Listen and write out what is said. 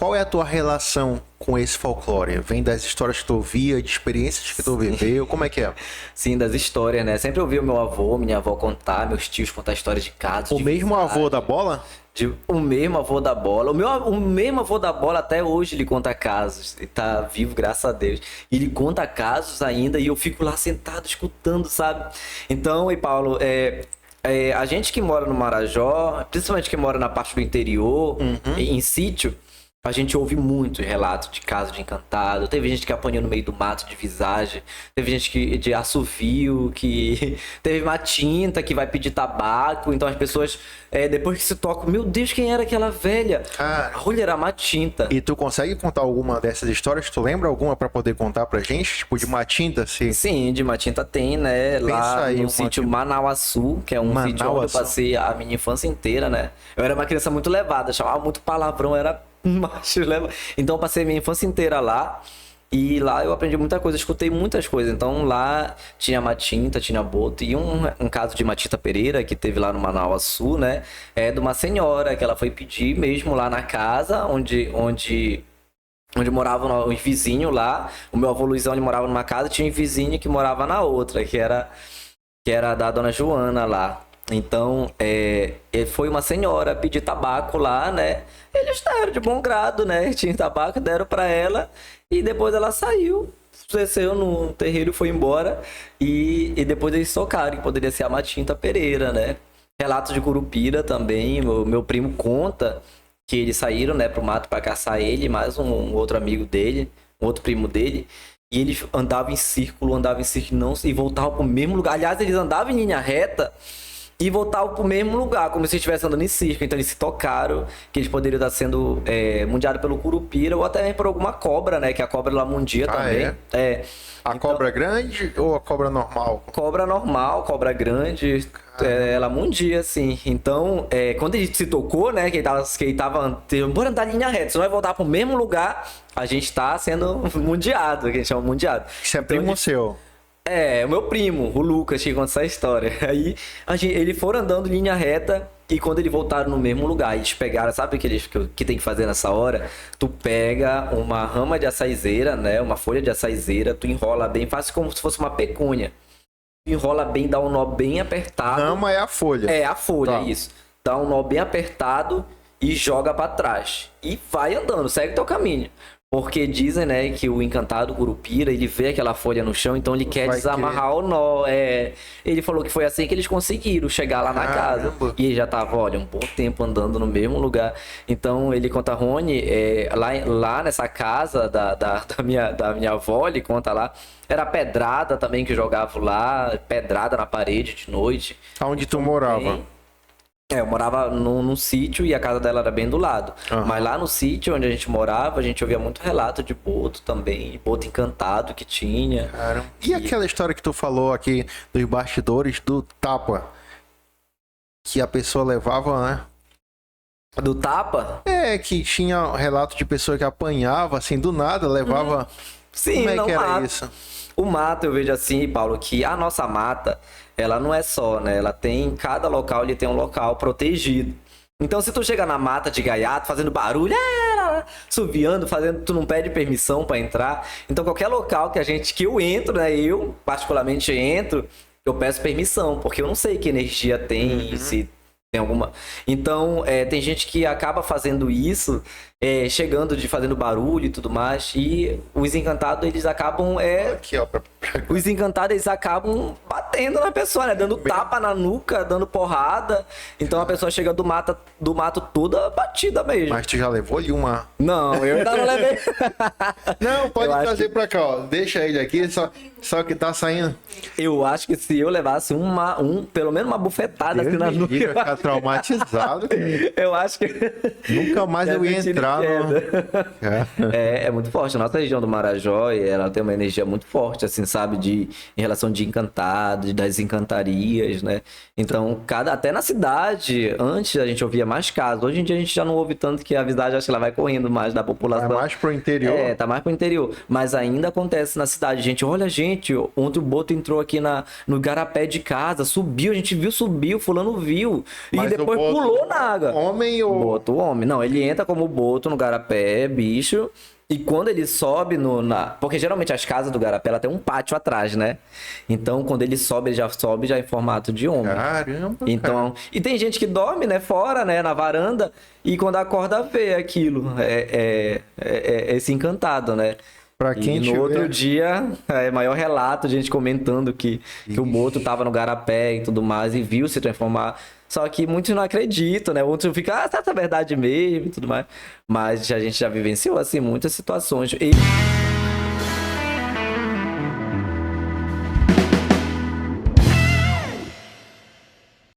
qual é a tua relação com esse folclore? Vem das histórias que tu ouvia, de experiências que tu viveu? Como é que é? Sim, das histórias, né? Sempre ouvi o meu avô, minha avó contar, meus tios contar histórias de casos. O de mesmo visagem, avô da bola? o mesmo avô da bola. O mesmo avô da bola até hoje ele conta casos. Ele tá vivo, graças a Deus. E ele conta casos ainda e eu fico lá sentado escutando, sabe? Então, e Paulo, a gente que mora no Marajó, principalmente que mora na parte do interior, em sítio, a gente ouve muitos relatos de casos de encantado. Teve gente que apanhou no meio do mato de visagem. Teve gente que de assovio, que teve uma tinta que vai pedir tabaco. Então as pessoas, depois que se tocam, meu Deus, quem era aquela velha? Olha, era uma tinta. E tu consegue contar alguma dessas histórias? Tu lembra alguma pra poder contar pra gente? Tipo, de Matinta, se... Sim, de Matinta tem, né? Lá no sítio Manauaçu, que é um sítio onde eu passei a minha infância inteira, né? Eu era uma criança muito levada, chamava muito palavrão, era macho, leva. Então eu passei minha infância inteira lá. E lá eu aprendi muita coisa, escutei muitas coisas. Então lá tinha Matinta, tinha Boto. E um caso de Matinta Pereira, que teve lá no Manauaçu, né? É de uma senhora que ela foi pedir mesmo lá na casa, onde moravam os vizinhos lá. O meu avô Luizão, ele morava numa casa, tinha um vizinho que morava na outra, que era da dona Joana lá. Então, foi uma senhora pedir tabaco lá, né? Eles deram de bom grado, né? Tinha tabaco, deram pra ela. E depois ela saiu, desceu no terreiro e foi embora. E depois eles tocaram, que poderia ser a Matinta Pereira, né? Relatos de Curupira também. Meu primo conta que eles saíram, né, pro mato pra caçar ele, mais um outro amigo dele, um outro primo dele. E eles andavam em círculo, não, e voltavam pro mesmo lugar. Aliás, eles andavam em linha reta e voltavam pro mesmo lugar, como se estivessem andando em círculo. Então eles se tocaram, que eles poderiam estar sendo mundiados pelo Curupira ou até mesmo por alguma cobra, né? Que a cobra lá mundia também. A cobra grande ou a cobra normal? Cobra normal, cobra grande, ela mundia, assim. Então, quando ele se tocou, né? Que ele tava bora andar em linha reta, se não vai voltar pro mesmo lugar, a gente tá sendo mundiado, que a gente chama mundiado. Isso é primo seu? O meu primo, o Lucas, que conta essa história. Aí, eles foram andando em linha reta e quando eles voltaram no mesmo lugar, eles pegaram, sabe o que tem que fazer nessa hora? Tu pega uma rama de açaizeira, né? Uma folha de açaizeira, tu enrola bem, faz como se fosse uma pecúnia. Tu enrola bem, dá um nó bem apertado. Rama é a folha. É, a folha, Tá. isso. Dá um nó bem apertado e joga pra trás. E vai andando, segue teu caminho. Porque dizem, né, que o encantado Curupira, ele vê aquela folha no chão, então ele quer desamarrar o nó. Ele falou que foi assim que eles conseguiram chegar lá na casa. E ele já tava, olha, um bom tempo andando no mesmo lugar. Então ele conta, Rony, lá nessa casa da minha avó, ele conta lá, era pedrada também que jogava lá, pedrada na parede de noite. Aonde tu morava? Eu morava num sítio e a casa dela era bem do lado. Mas lá no sítio onde a gente morava, a gente ouvia muito relato de boto também, boto encantado que tinha. Caramba. E aquela história que tu falou aqui dos bastidores do tapa? Que a pessoa levava, né? Do tapa? Que tinha relato de pessoa que apanhava, assim, do nada, levava... Sim, Como é que era mato. isso? O mato, eu vejo assim, Paulo, que a nossa mata, ela não é só, né? Ela tem, cada local, ele tem um local protegido. Então, se tu chega na mata de gaiato, fazendo barulho, subiando, tu não pede permissão pra entrar. Então, qualquer local que eu entro, né? Eu, particularmente, entro, eu peço permissão, porque eu não sei que energia tem, se tem alguma... Então, tem gente que acaba fazendo isso, chegando fazendo barulho e tudo mais, e os encantados, eles acabam... Aqui, ó. Os encantados, eles acabam batendo na pessoa, né? Dando tapa na nuca, dando porrada. Então a pessoa chega do mato toda batida mesmo. Mas tu já levou ali uma... Não, eu ainda não levei. Não, pode Eu acho trazer pra cá, ó. Deixa ele aqui, só que tá saindo. Eu acho que se eu levasse pelo menos uma bufetada assim na nuca... Ia ficar traumatizado. Eu acho que... Nunca mais eu ia entrar no... É muito forte. A nossa região do Marajó, ela tem uma energia muito forte, assim, sabe? Em relação de encantado, encantado, das encantarias, né? Então, até na cidade, antes a gente ouvia mais casos. Hoje em dia a gente já não ouve tanto, que a cidade, acho que ela vai correndo mais da população. Tá mais pro interior. Tá mais pro interior. Mas ainda acontece na cidade. Gente, olha, gente, ontem o boto entrou aqui no garapé de casa, subiu, a gente viu, subiu, fulano viu. Mas e depois pulou na água. Homem ou... Boto, homem. Não, ele entra como boto no garapé, bicho. E quando ele sobe porque geralmente as casas do garapé, ela tem um pátio atrás, né? Então, quando ele sobe já em formato de homem. Caramba, então, e tem gente que dorme, né, fora, né, na varanda, e quando acorda vê aquilo. É esse encantado, né? Pra quem no outro dia, maior relato, gente comentando que o boto tava no garapé e tudo mais, e viu se transformar. Só que muitos não acreditam, né? Outros ficam, tá verdade mesmo e tudo mais. Mas a gente já vivenciou, assim, muitas situações.